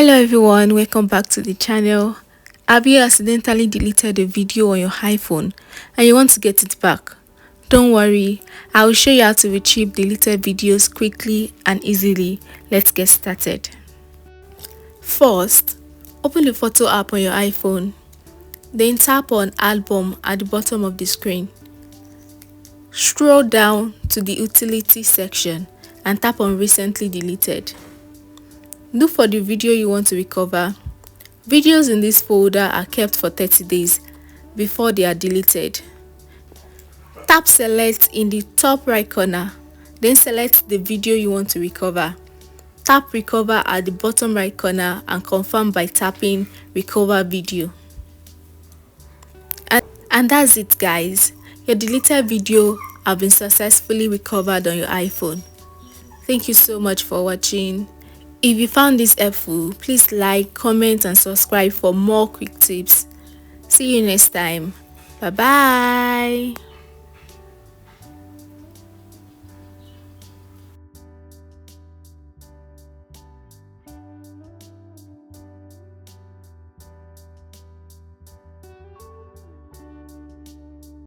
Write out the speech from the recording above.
Hello everyone, welcome back to the channel. Have you accidentally deleted a video on your iPhone and you want to get it back? Don't worry, I will show you how to retrieve deleted videos quickly and easily. Let's get started. First, open the photo app on your iPhone. Then tap on Album at the bottom of the screen. Scroll down to the Utility section and tap on Recently Deleted. Look for the video you want to recover. Videos in this folder are kept for 30 days before they are deleted. Tap Select in the top right corner, then select the video you want to recover. Tap Recover at the bottom right corner and confirm by tapping Recover Video. And that's it, guys. Your deleted video have been successfully recovered on your iPhone. Thank you so much for watching. If you found this helpful, please like, comment and subscribe for more quick tips. See you next time. Bye bye.